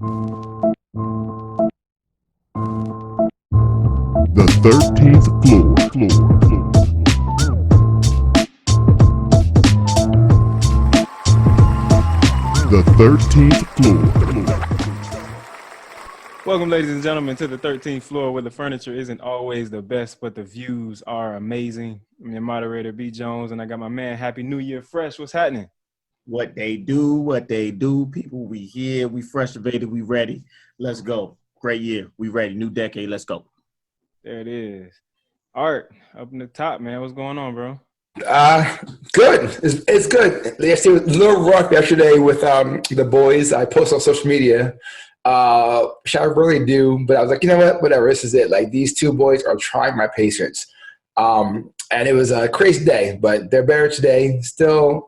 The 13th floor. The 13th floor. Welcome, ladies and gentlemen, to the 13th floor, where the furniture isn't always the best, but the views are amazing. I'm your moderator, B. Jones, and I got my man, Happy New Year Fresh. What's happening? What they do, people. We here, we fresh evaded, we ready. Let's go. Great year. We ready. New decade. Let's go. There it is. Art, up in the top, man. What's going on, bro? Good. It's good. Yesterday was a little rough yesterday with the boys. I posted on social media. Which I really do, but I was like, you know what? Whatever. This is it. Like, these two boys are trying my patience. And it was a crazy day, but they're better today. Still,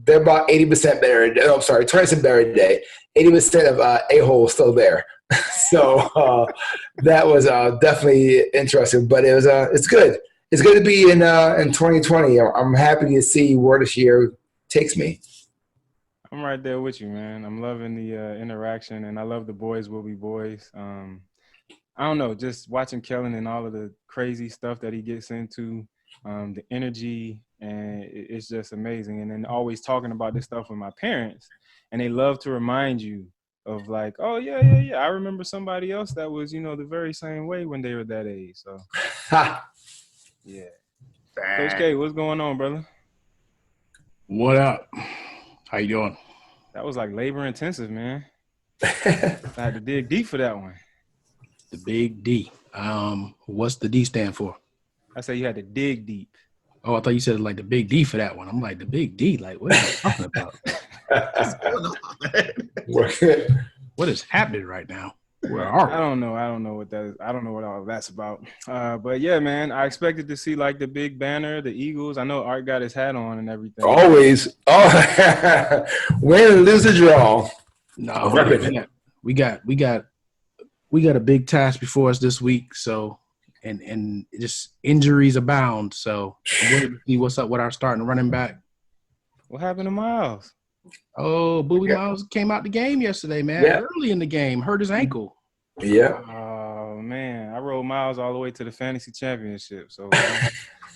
they're about 80% better. Oh, sorry, 20% better today. 80% of a-hole still there. So that was definitely interesting, but it's good. It's good to be in 2020. I'm happy to see where this year takes me. I'm right there with you, man. I'm loving the interaction, and I love the boys will be boys. I don't know, just watching Kellen and all of the crazy stuff that he gets into, the energy, and it's just amazing. And then always talking about this stuff with my parents, and they love to remind you of like, oh, yeah. I remember somebody else that was, the very same way when they were that age. So, yeah. Coach K, what's going on, brother? What up? How you doing? That was like labor intensive, man. I had to dig deep for that one. The big D. What's the D stand for? I say you had to dig deep. Oh, I thought you said like the big D for that one. I'm like, the big D? Like, what are you talking about? What's going on? What is happening right now? Where are we? I don't know what that is. I don't know what all that's about. But yeah, man, I expected to see like the big banner, the Eagles. I know Art got his hat on and everything. Always. Oh, win, lose, or draw. No, we got a big task before us this week. So, and just injuries abound. So, I'm waiting to see what's up with our starting running back. What happened to Miles? Oh, Booby Miles came out the game yesterday, man. Yeah. Early in the game, hurt his ankle. Yeah. Oh man, I rode Miles all the way to the fantasy championship. So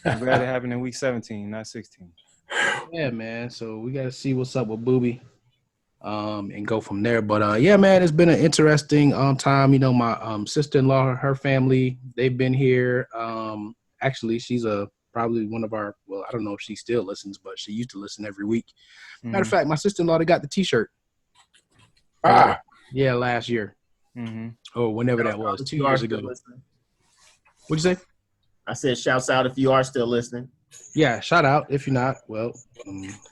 I'm glad it happened in week 17, not 16. Yeah, man. So we got to see what's up with Booby, and go from there. But yeah, man, it's been an interesting time. My sister-in-law, her family, they've been here. Actually, she's probably one of our. Well, I don't know if she still listens, but she used to listen every week. Mm-hmm. Matter of fact, my sister-in-law, they got the T-shirt. Yeah, last year. Mm-hmm. Or whenever that was, 2 years ago. What'd you say? I said, shouts out if you are still listening. Yeah, shout out. If you're not, well,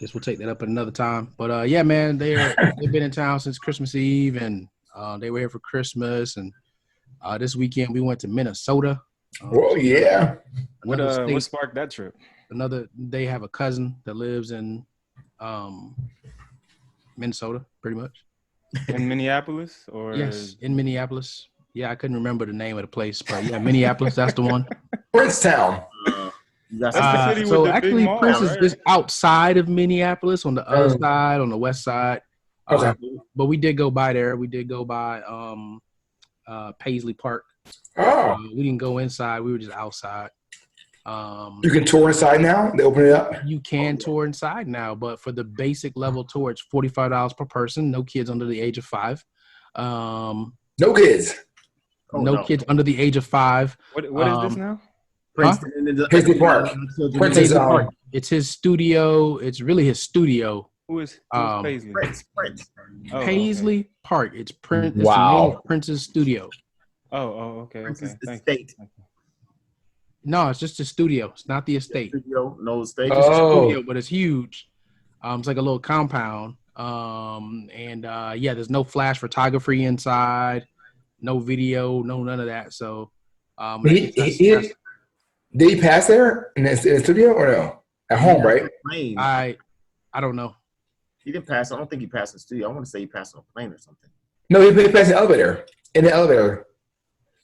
guess we'll take that up at another time. But yeah, man, they've been in town since Christmas Eve, and they were here for Christmas. And this weekend we went to Minnesota. Oh yeah. What sparked that trip? They have a cousin that lives in Minnesota, pretty much. In Minneapolis, or yes, in Minneapolis. Yeah, I couldn't remember the name of the place, but yeah, Minneapolis, that's the one. Princetown. That's the city so with the actually, big mall, Prince right? is outside of Minneapolis, on the other side, on the west side. Okay. But we did go by there. We did go by Paisley Park. Oh. We didn't go inside. We were just outside. You can tour inside now? They open it up? You can tour inside now, but for the basic level tour, it's $45 per person. No kids under the age of 5. No kids. No kids under the age of 5. What is this now? Paisley Park. Paisley Park. It's his studio. It's really his studio. Who's Paisley? Prince. Oh, Paisley okay. Park. It's Prince. It's Wow. the name of Prince's studio. Okay. Prince's Thank estate. you. No, it's just a studio. It's not the estate. Studio, no estate. It's just a Oh. studio, but it's huge. It's like a little compound. Yeah, there's no flash photography inside, no video, no none of that. So, Did he pass there in the studio or no? At home, right? Plane. I don't know. He didn't pass. I don't think he passed in the studio. I want to say he passed on a plane or something. No, he passed the elevator. In the elevator.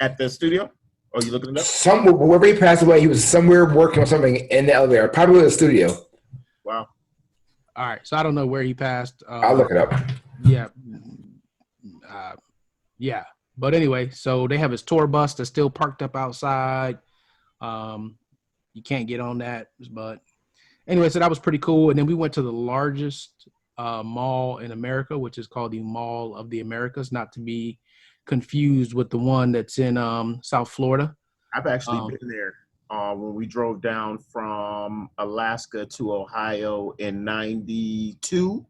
At the studio? Oh, you looking it up? Somewhere, wherever he passed away, he was somewhere working on something in the elevator. Probably the studio. Wow. All right, so I don't know where he passed. I'll look it up. Yeah, Yeah. But anyway, so they have his tour bus that's still parked up outside. You can't get on that, but anyway, so that was pretty cool. And then we went to the largest mall in America, which is called the Mall of the Americas, not to be confused with the one that's in South Florida. I've actually been there when we drove down from Alaska to Ohio in '92.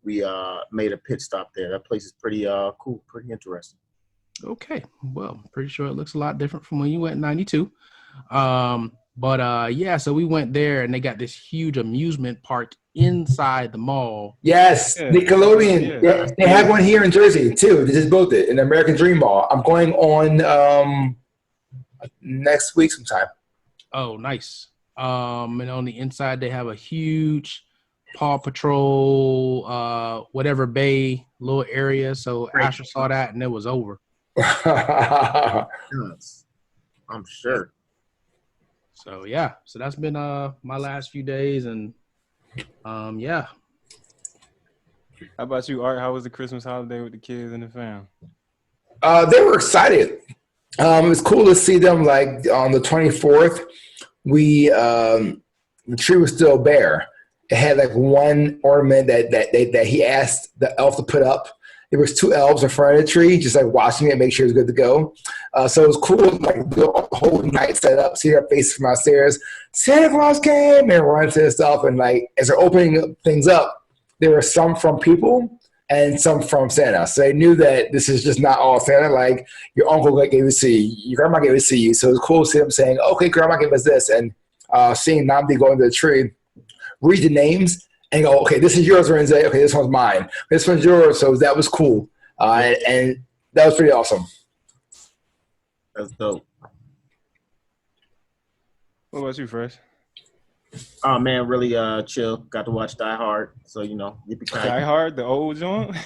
We made a pit stop there. That place is pretty cool, pretty interesting. Okay, well, pretty sure it looks a lot different from when you went in '92. Yeah, so we went there and they got this huge amusement park inside the mall. Yes, Yeah. Nickelodeon. Yeah. They have one here in Jersey too. They just built it in American Dream Mall. I'm going on next week sometime. Oh, nice. And on the inside they have a huge Paw Patrol, whatever bay little area. So Great. Asher saw that and it was over. Yes, I'm sure. So yeah, so that's been my last few days, and yeah. How about you, Art? How was the Christmas holiday with the kids and the fam? They were excited. It was cool to see them. Like on the 24th, the tree was still bare. It had like one ornament that he asked the elf to put up. There was 2 elves in front of the tree, just like watching it, make sure it was good to go. So it was cool, like the whole night set up, see their faces from upstairs. Santa Claus came and run to stuff, and like as they're opening things up, there were some from people and some from Santa. So they knew that this is just not all Santa. Like your uncle gave it to you, your grandma gave it to you. So it was cool to see them saying, "Okay, grandma gave us this," and seeing Namdi go into the tree, read the names. And go, okay, this is yours, Renze. Okay, this one's mine. This one's yours. So that was cool. And that was pretty awesome. That's dope. What about you, Fresh? Oh man, really chill. Got to watch Die Hard, so yippee-ki-yay. Die Hard, the old joint?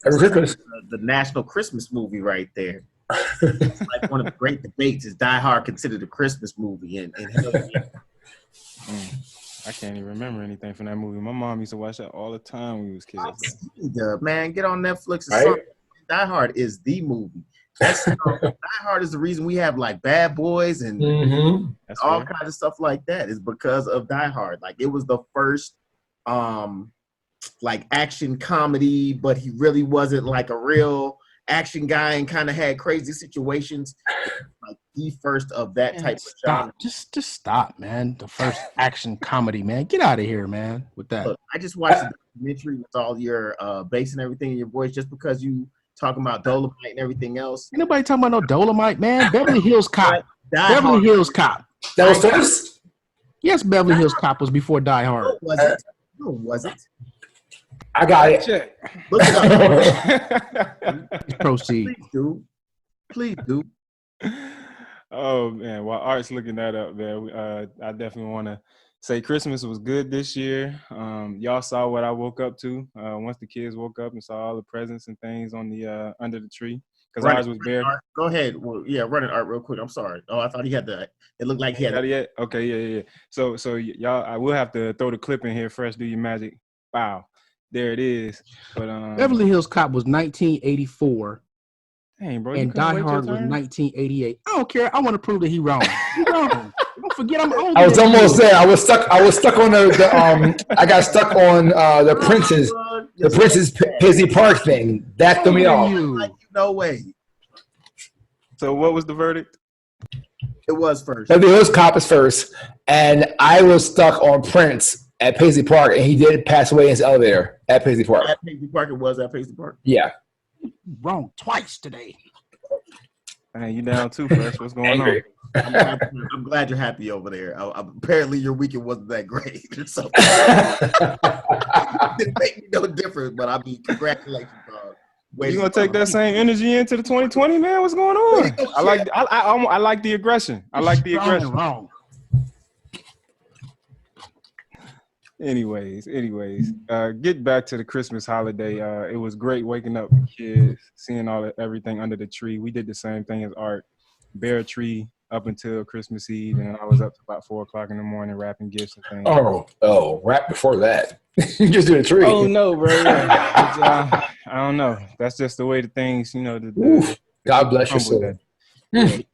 Every Christmas. The national Christmas movie right there. It's like one of the great debates. Is Die Hard considered a Christmas movie? And hell yeah. I can't even remember anything from that movie. My mom used to watch that all the time when we was kids. Man, get on Netflix and Right? something. Die Hard is the movie. That's Die Hard is the reason we have like Bad Boys and That's all fair. kinds of stuff like that. Is because of Die Hard. Like it was the first like action comedy, but he really wasn't like a real action guy and kind of had crazy situations. Like the first of that type of genre. Stop. Just stop, man. The first action comedy, man. Get out of here, man, with that. Look, I just watched the documentary with all your bass and everything in your voice just because you talking about Dolomite and everything else. Ain't nobody talking about no Dolomite, man. Beverly Hills Cop. Beverly Hills Cop. That was first? Yes, Beverly Hills Cop was before Die Hard. No, was it? No, was it? I got it. Check. Look it up. Proceed. Please do. Oh man, while Art's looking that up, man, I definitely want to say Christmas was good this year. Y'all saw what I woke up to once the kids woke up and saw all the presents and things on the under the tree because ours was bare. Art, go ahead. Well, yeah, run it, Art, real quick. I'm sorry. Oh, I thought he had the. It looked like he had. Got it yet? Okay, yeah. So y'all, I will have to throw the clip in here. Fresh, do your magic. Wow, there it is. But Beverly Hills Cop was 1984, dang, bro, and Die Hard was 1988. I don't care. I want to prove that he wrong. He wrong. Don't forget, I'm older. I was almost there. I was stuck on the I got stuck on the Prince's Pizzy Park thing. That threw me off. Like, no way. So what was the verdict? It was first. Beverly Hills Cop is first, and I was stuck on Prince at Paisley Park, and he did pass away in his elevator at Paisley Park. At Paisley Park, it was at Paisley Park. Yeah. Wrong twice today. Man, you down too, Fresh? What's going Angry. on? I'm glad you're happy over there. Apparently, your weekend wasn't that great. So it didn't make me no different, but I mean, congratulations, dog. You gonna take that same energy into the 2020, man? What's going on? I like the aggression. I like the aggression. Wrong. Anyways, get back to the Christmas holiday. It was great waking up the kids, seeing everything under the tree. We did the same thing as Art. Bare tree, up until Christmas Eve, and then I was up to about 4 o'clock in the morning wrapping gifts and things. Right before that. You just do the tree. Oh no, bro. Yeah, I don't know. That's just the way the things, the God cookie bless your crumbled soul. that.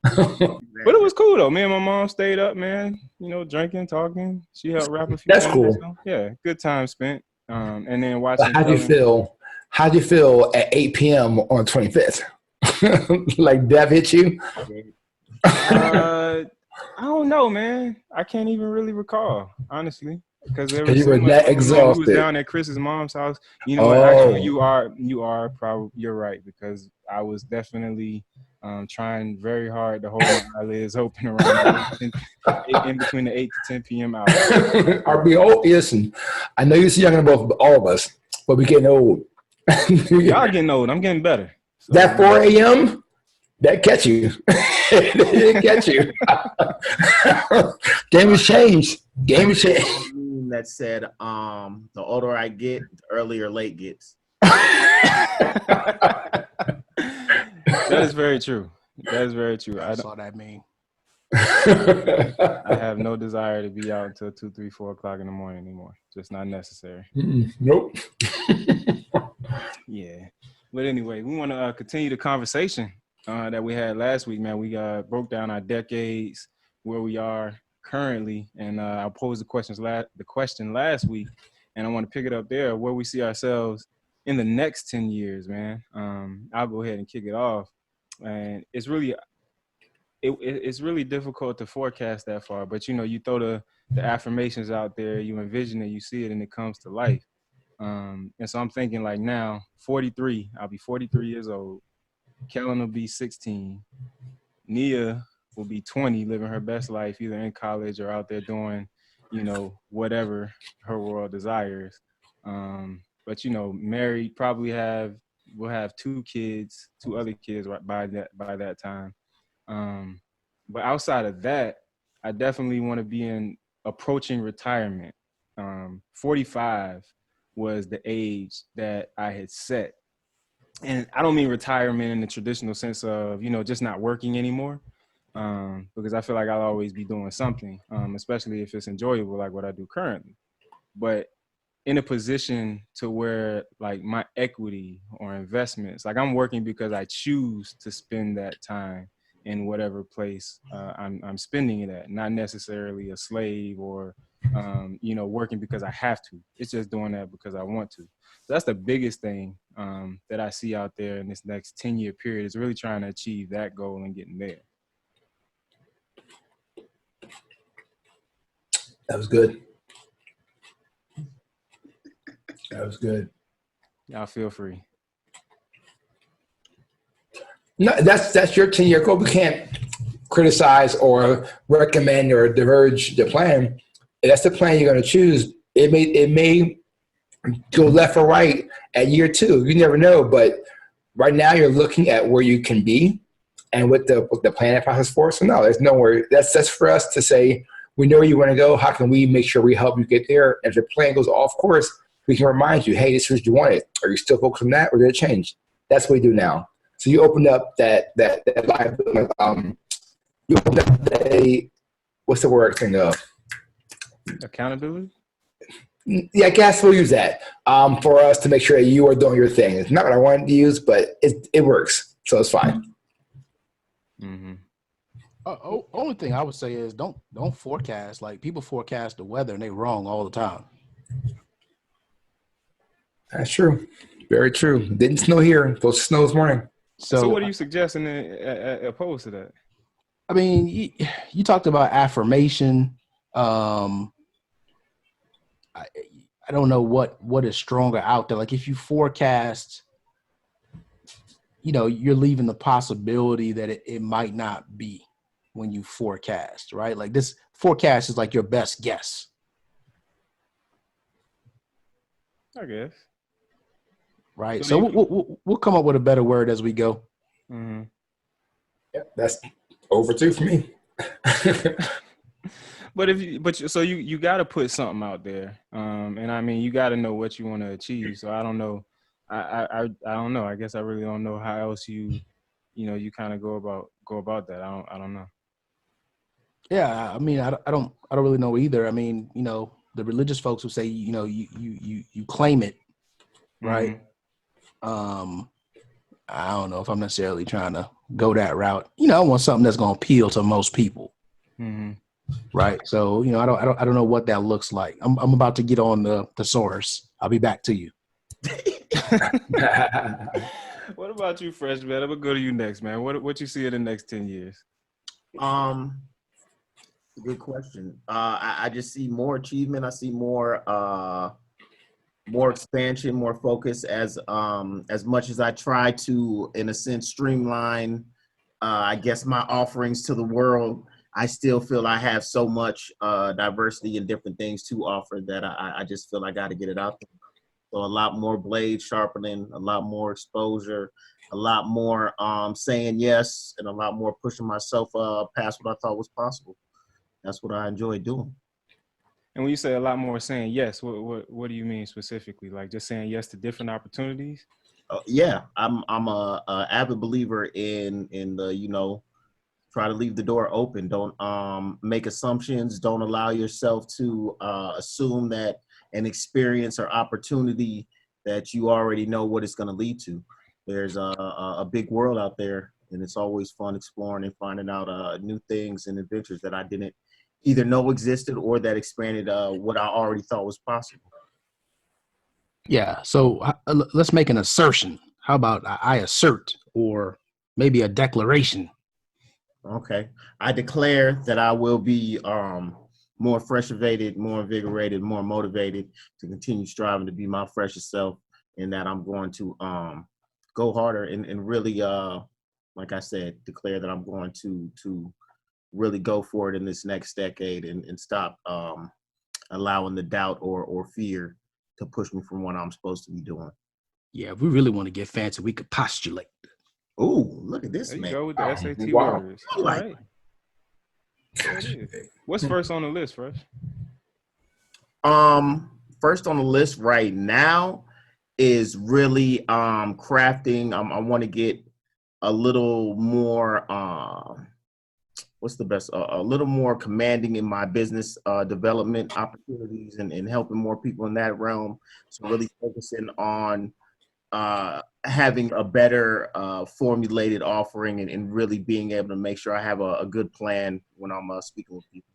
But it was cool though. Me and my mom stayed up, man. Drinking, talking. She helped wrap a few That's things. cool. So, yeah, good time spent. And then But watching. how'd you feel? How'd you feel at 8 p.m. on the 25th? Like Dev hit you? I don't know, man. I can't even really recall, honestly, because there was You so were much that going on. We was exhausted. down at Chris's mom's house. Oh. Actually, you are probably, you're right, because I was definitely trying very hard to hold my eyelids open around in between the 8 to 10 p.m. hours. Listen, I know you're younger than both all of us, but we're getting old. Y'all getting old. I'm getting better. So, That 4 a.m. that catch you. It catch you. Game has changed. Game has changed. That said, the older I get, the earlier late gets. That is very true. That is very true. I saw that meme. I have no desire to be out until 2, 3, 4 o'clock in the morning anymore. Just not necessary. Nope. Yeah. But anyway, we want to continue the conversation that we had last week, man. We broke down our decades, where we are currently, and I posed the question last week, and I want to pick it up there, where we see ourselves in the next 10 years, man. I'll go ahead and kick it off, and it's really difficult to forecast that far, but you throw the affirmations out there, you envision it, you see it, and it comes to life. And so I'm thinking, like, now 43, I'll be 43 years old. Kellen will be 16. Nia will be 20, living her best life, either in college or out there doing, whatever her world desires. But married, probably will have 2 other kids by that time. But outside of that, I definitely want to be in approaching retirement. 45 was the age that I had set. And I don't mean retirement in the traditional sense of, just not working anymore. Because I feel like I'll always be doing something, especially if it's enjoyable, like what I do currently. But in a position to where, like, my equity or investments, like, I'm working because I choose to spend that time in whatever place I'm spending it at, not necessarily a slave or, working because I have to. It's just doing that because I want to. So that's the biggest thing that I see out there in this next 10-year period, is really trying to achieve that goal and getting there. That was good. That was good. Y'all feel free. No, that's your 10-year goal. We can't criticize or recommend or diverge the plan. If that's the plan you're going to choose, it may go left or right at year 2. You never know. But right now, you're looking at where you can be and what the planning process for. So no, there's nowhere. That's for us to say, we know where you want to go. How can we make sure we help you get there? And if the plan goes off course, we can remind you, hey, this is what you wanted. Are you still focused on that? We're going to change. That's what we do now. So you opened up that liability. You opened up what's the word thing of? Accountability? Yeah, I guess we'll use that for us to make sure that you are doing your thing. It's not what I wanted to use, but it works. So it's fine. Mm-hmm. Only thing I would say is don't forecast. Like, people forecast the weather and they wrong all the time. That's true. Very true. Didn't snow here. Supposed to snow this morning. So what are you suggesting opposed to that? I mean, you talked about affirmation. I don't know what is stronger out there. Like, if you forecast, you're leaving the possibility that it might not be when you forecast, right? Like, this forecast is like your best guess. I guess. Right. So we'll come up with a better word as we go. Mm-hmm. Yeah, that's over 2 for me. So you got to put something out there, and I mean, you got to know what you want to achieve. So I don't know, I don't know. I guess I really don't know how else you kind of go about that. I don't know. Yeah, I mean, I don't really know either. I mean, you know, the religious folks who say, you know, you claim it, right? Um, I don't know if I'm necessarily trying to go that route. You know, I want something that's going to appeal to most people, Mm-hmm. right? So, you know, I don't know what that looks like. I'm about to get on the thesaurus. I'll be back to you. What about you, Fresh, man? I'm gonna go to you next, man. What you see in the next 10 years? Um, Good question. I just see more achievement. I see more expansion, more focus as much as I try to, in a sense, streamline I guess my offerings to the world. I still feel I have so much diversity and different things to offer that I just feel I got to get it out there. So a lot more blade sharpening, a lot more exposure, a lot more saying yes, and a lot more pushing myself past what I thought was possible. That's what I enjoy doing. And when you say a lot more saying yes, what do you mean specifically? Like just saying yes to different opportunities? Yeah, I'm a avid believer in the try to leave the door open. Don't make assumptions. Don't allow yourself to assume that an experience or opportunity that you already know what it's going to lead to. There's a big world out there, and it's always fun exploring and finding out new things and adventures that I didn't either know existed or that expanded what I already thought was possible. Yeah. So let's make an assertion. How about I assert, or maybe a declaration? Okay. I declare that I will be more freshevated, more invigorated, more motivated to continue striving to be my freshest self, and that I'm going to go harder and really like I said, declare that I'm going to really go for it in this next decade and stop allowing the doubt or fear to push me from what I'm supposed to be doing. Yeah, if we really want to get fancy, we could postulate. Oh, look at this There you man. go with the SAT Wow. words. All right. There it is. What's first on the list, Fresh? First on the list right now is really crafting. I want to get a little more what's the best a little more commanding in my business development opportunities and helping more people in that realm. So really focusing on having a better formulated offering and really being able to make sure I have a good plan when I'm speaking with people.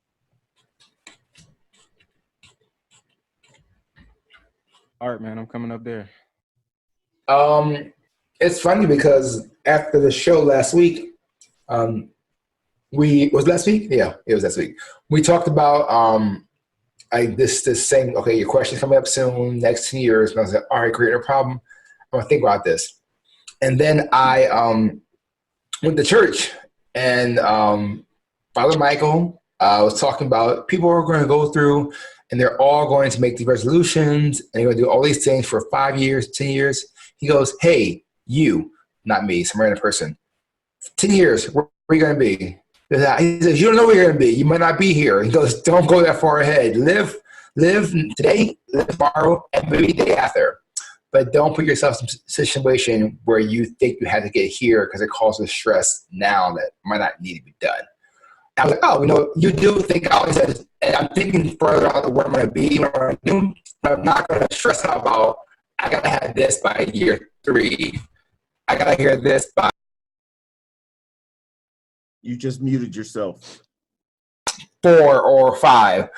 Art, man, I'm coming up there. It's funny because after the show last week, was last week? Yeah, it was last week. We talked about this same. Okay, your question's coming up soon, next 10 years. And I was like, all right, great, no problem. I'm gonna think about this. And then I went to church, and Father Michael was talking about people are going to go through, and they're all going to make these resolutions, and they're going to do all these things for 5 years, 10 years. He goes, hey, you, not me, some random person, 10 years, where are you going to be? He says, you don't know where you're going to be. You might not be here. He goes, don't go that far ahead. Live today, live tomorrow, and maybe the day after. But don't put yourself in a situation where you think you have to get here because it causes stress now that might not need to be done. I was like, oh, you do think I always said, and I'm thinking further out of where I'm going to be, what I'm going to do, but I'm not going to stress out about, I got to have this by year 3. I got to hear this by. You just muted yourself. 4 or 5.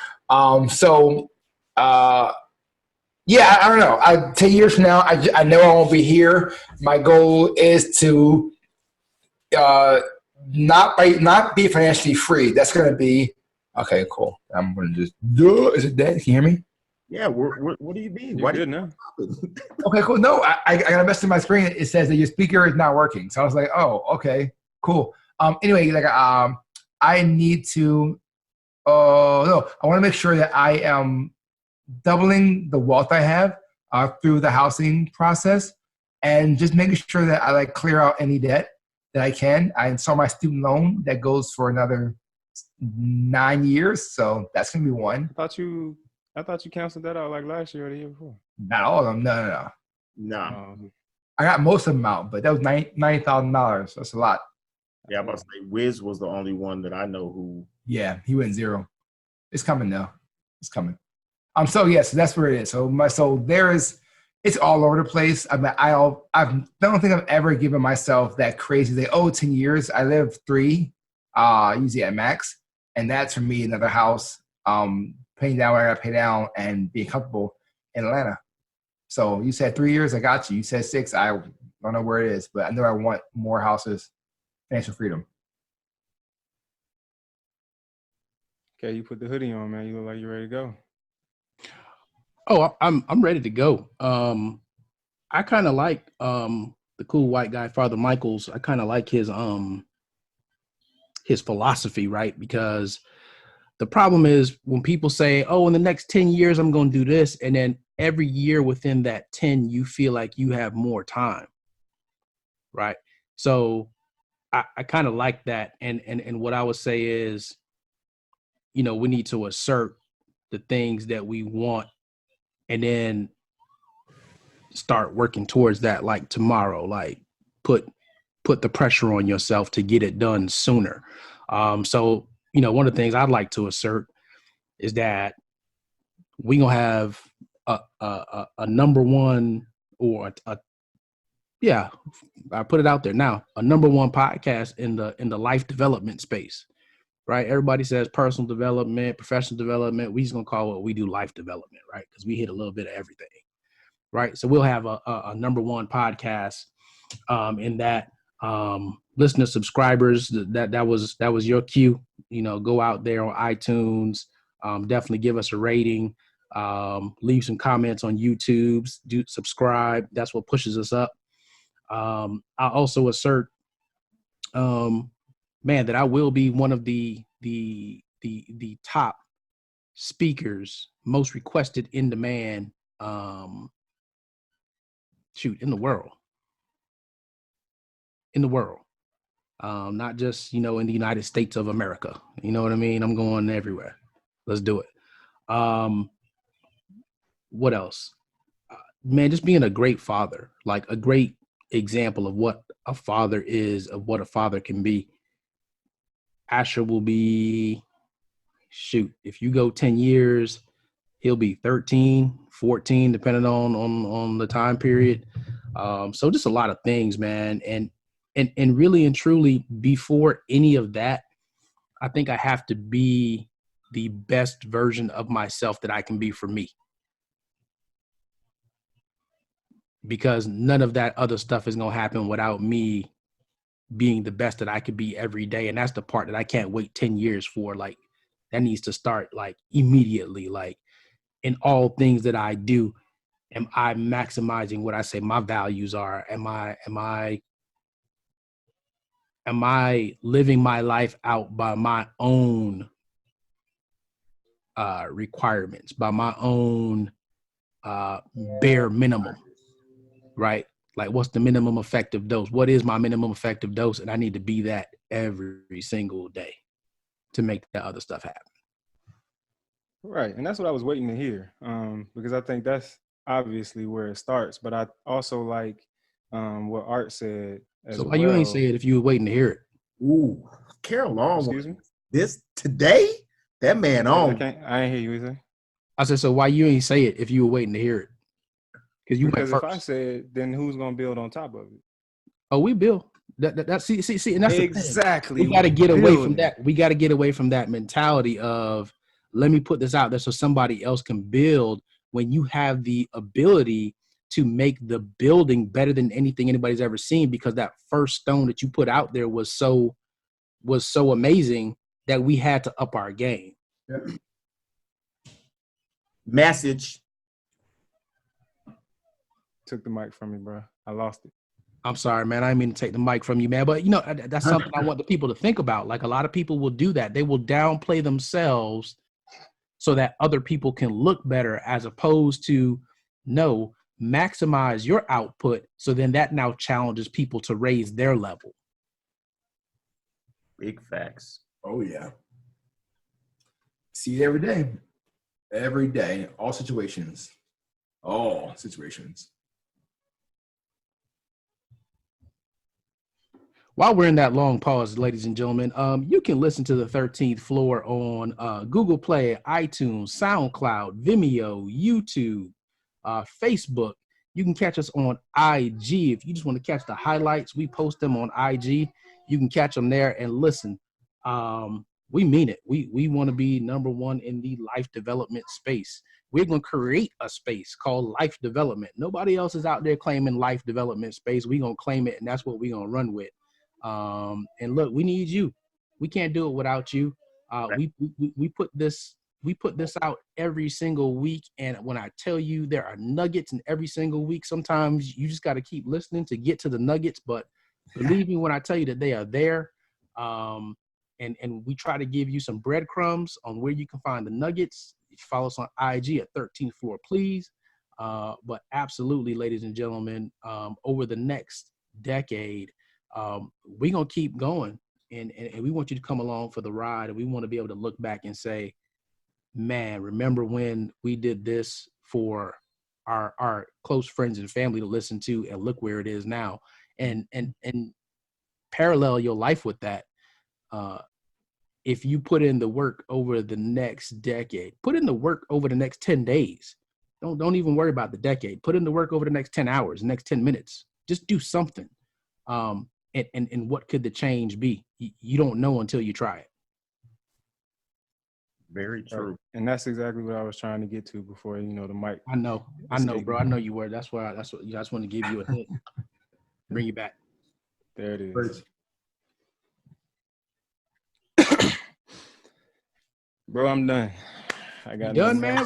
Yeah, I don't know. 10 years from now, I know I won't be here. My goal is to not be financially free. That's going to be okay. Cool. I'm going to just. Is it dead? Can you hear me? Yeah. What do you mean? You're good now. Okay, cool. No, I got a message on my screen. It says that your speaker is not working. So I was like, oh, okay, cool. Anyway, I need to. No, I want to make sure that I am doubling the wealth I have through the housing process, and just making sure that I clear out any debt that I can. I install my student loan that goes for another 9 years, so that's gonna be one. I thought you canceled that out like last year or the year before. Not all of them. No. Nah. I got most of them out, but that was $90,000. That's a lot. Yeah, I'm about to say Wiz was the only one that I know who. Yeah, he went 0. It's coming though. It's coming. So yes, that's where it is. So there is. It's all over the place. I mean, I don't think I've ever given myself that crazy. 10 years. I live 3, usually at max, and that's for me another house. Paying down what I got to pay down and being comfortable in Atlanta. So you said 3 years, I got you. You said 6, I don't know where it is, but I know I want more houses, financial freedom. Okay, you put the hoodie on, man. You look like you're ready to go. Oh, I'm ready to go. I kind of like the cool white guy, Father Michaels. I kind of like his philosophy, right? Because the problem is when people say, "Oh, in the next 10 years, I'm going to do this," and then every year within that 10, you feel like you have more time, right? So I kind of like that, and what I would say is, we need to assert the things that we want, and then start working towards that, like tomorrow, like put the pressure on yourself to get it done sooner. So one of the things I'd like to assert is that we gonna have a number one, or yeah, I put it out there now, a number one podcast in the life development space, right? Everybody says personal development, professional development. We just gonna call what we do life development, right? Because we hit a little bit of everything, right? So we'll have a number one podcast in that. Listener subscribers, that was your cue. Go out there on iTunes, definitely give us a rating, leave some comments on YouTube, do subscribe. That's what pushes us up. I also assert, that I will be one of the top speakers, most requested in demand, in the world. Not just, in the United States of America. You know what I mean? I'm going everywhere. Let's do it. What else? Man, just being a great father, like a great example of what a father is, of what a father can be. Asher will be, if you go 10 years, he'll be 13, 14, depending on the time period. So just a lot of things, man. And really and truly, before any of that, I think I have to be the best version of myself that I can be for me. Because none of that other stuff is going to happen without me being the best that I could be every day. And that's the part that I can't wait 10 years for. Like, that needs to start like immediately. Like, in all things that I do, am I maximizing what I say my values are? Am I living my life out by my own requirements, by my own bare minimum, right? Like, what's the minimum effective dose? What is my minimum effective dose? And I need to be that every single day to make that other stuff happen. Right. And that's what I was waiting to hear, because I think that's obviously where it starts. But I also like what Art said as So well. why you ain't say it if you were waiting to hear it? Ooh, Carol Long. Excuse me? This today? That man I on. ain't hear you say. I said, so why you ain't say it if you were waiting to hear it? Because you Because went if I first. said, then who's gonna build on top of it? Oh, we build. That see, and that's exactly. The thing. We got to get away from that. We got to get away from that mentality of, let me put this out there so somebody else can build, when you have the ability to make the building better than anything anybody's ever seen, because that first stone that you put out there was so amazing that we had to up our game. Yeah. Message. Took the mic from me, bro. I lost it. I'm sorry, man. I didn't mean to take the mic from you, man. But, that's something I want the people to think about. Like, a lot of people will do that. They will downplay themselves so that other people can look better, as opposed to, no, maximize your output. So then that now challenges people to raise their level. Big facts. Oh, yeah. See it every day. Every day. All situations. While we're in that long pause, ladies and gentlemen, you can listen to the 13th Floor on Google Play, iTunes, SoundCloud, Vimeo, YouTube, Facebook. You can catch us on IG. If you just want to catch the highlights, we post them on IG. You can catch them there and listen. We mean it. We want to be number one in the life development space. We're going to create a space called life development. Nobody else is out there claiming life development space. We're going to claim it, and that's what we're going to run with. And look, we need you. We can't do it without you. We put this out every single week, and when I tell you there are nuggets in every single week, sometimes you just got to keep listening to get to the nuggets. But believe me when I tell you that they are there. And we try to give you some breadcrumbs on where you can find the nuggets. You follow us on IG at 13th Floor, please. But absolutely, ladies and gentlemen, over the next decade, we're going to keep going. And we want you to come along for the ride. And we want to be able to look back and say, man, remember when we did this for our close friends and family to listen to, and look where it is now. And parallel your life with that. If you put in the work over the next decade, put in the work over the next 10 days. Don't even worry about the decade. Put in the work over the next 10 hours, the next 10 minutes. Just do something. And what could the change be? You don't know until you try it. Very true. Right. And that's exactly what I was trying to get to before, the mic. I know, bro. I know you were. That's what I just want to give you a hint. Bring you back. There it is. Bro, I'm done. I got done, man.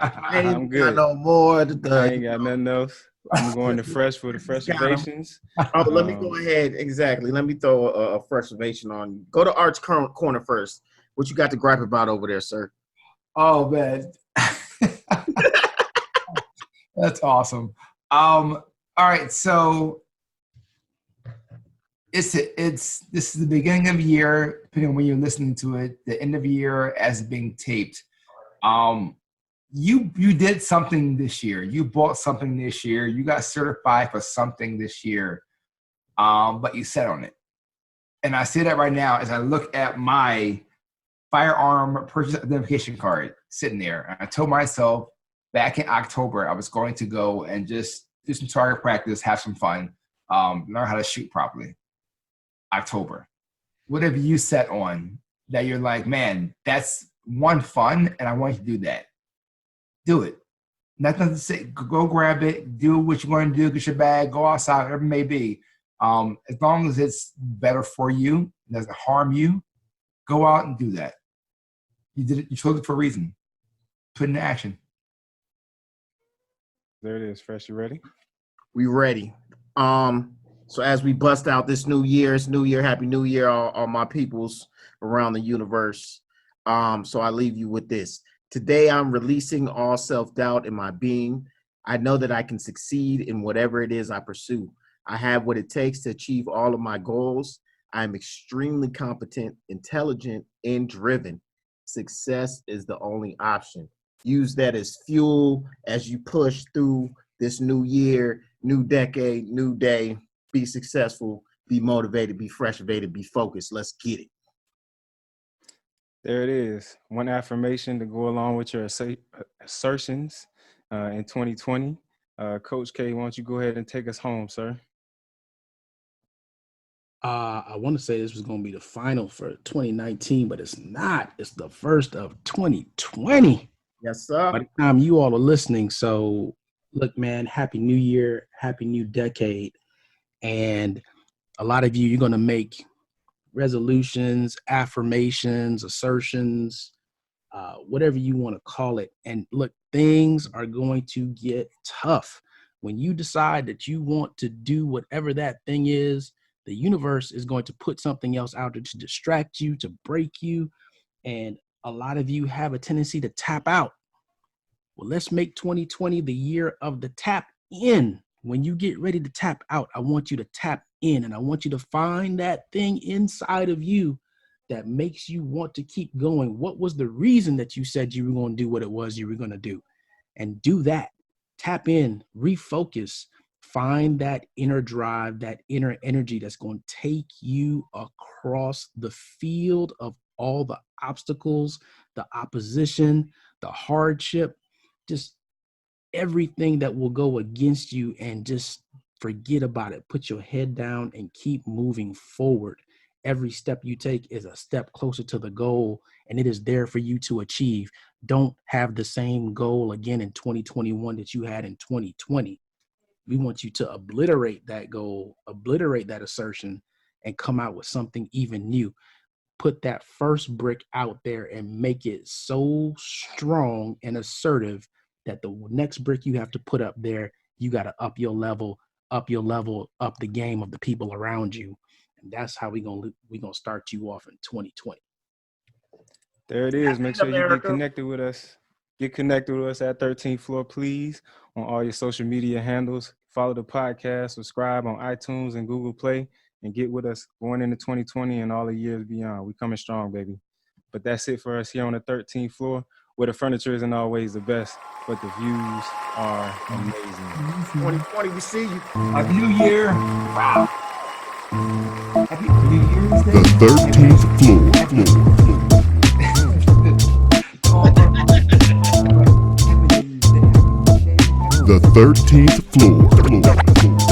I'm good. No more. I ain't got nothing else. I'm going to Fresh for the Freshvations. Oh, let me go ahead. Exactly. Let me throw a Freshvation on you. Go to Art's Corner first. What you got to gripe about over there, sir? Oh, man. That's awesome. All right, so this is the beginning of the year, depending on when you're listening to it, the end of the year as being taped. You did something this year. You bought something this year. You got certified for something this year, but you sat on it. And I say that right now as I look at my firearm purchase identification card sitting there. And I told myself back in October I was going to go and just do some target practice, have some fun, learn how to shoot properly. October. What have you set on that you're like, man, that's one fun and I want you to do that? Do it. Nothing to say, go grab it, do what you want to do, get your bag, go outside, whatever it may be. As long as it's better for you, doesn't harm you, go out and do that. You did it, you chose it for a reason. Put it in action. There it is. Fresh, you ready? We ready. So as we bust out this new year, it's New Year, Happy New Year, all my peoples around the universe. So I leave you with this. Today, I'm releasing all self-doubt in my being. I know that I can succeed in whatever it is I pursue. I have what it takes to achieve all of my goals. I'm extremely competent, intelligent, and driven. Success is the only option. Use that as fuel as you push through this new year, new decade, new day. Be successful, be motivated, be freshvated, be focused. Let's get it. There it is. One affirmation to go along with your assertions in 2020. Coach K, why don't you go ahead and take us home, sir? I want to say this was going to be the final for 2019, but it's not. It's the first of 2020. Yes, sir. By the time you all are listening. So look, man, happy new year, happy new decade. And a lot of you're going to make resolutions, affirmations, assertions, whatever you want to call it. And look, things are going to get tough. When you decide that you want to do whatever that thing is, the universe is going to put something else out there to distract you, to break you. And a lot of you have a tendency to tap out. Well, let's make 2020 the year of the tap in. When you get ready to tap out, I want you to tap in, and I want you to find that thing inside of you that makes you want to keep going. What was the reason that you said you were going to do what it was you were going to do? And do that. Tap in, refocus, Find that inner drive, that inner energy that's going to take you across the field of all the obstacles, the opposition, the hardship, just everything that will go against you, and just forget about it. Put your head down and keep moving forward. Every step you take is a step closer to the goal, and it is there for you to achieve. Don't have the same goal again in 2021 that you had in 2020. We want you to obliterate that goal, obliterate that assertion, and come out with something even new. Put that first brick out there and make it so strong and assertive that the next brick you have to put up there, you got to up your level, up the game of the people around you. And that's how we're gonna start you off in 2020. There it is. Make sure you get America. connected with us. Get connected with us at 13th Floor, please, on all your social media handles. Follow the podcast, subscribe on iTunes and Google Play, and get with us going into 2020 and all the years beyond. We coming strong, baby. But that's it for us here on the 13th floor, where the furniture isn't always the best, but the views are amazing. 2020, we see you. Happy New Year. Wow. Happy New Year's Day. The 13th floor. The 13th floor.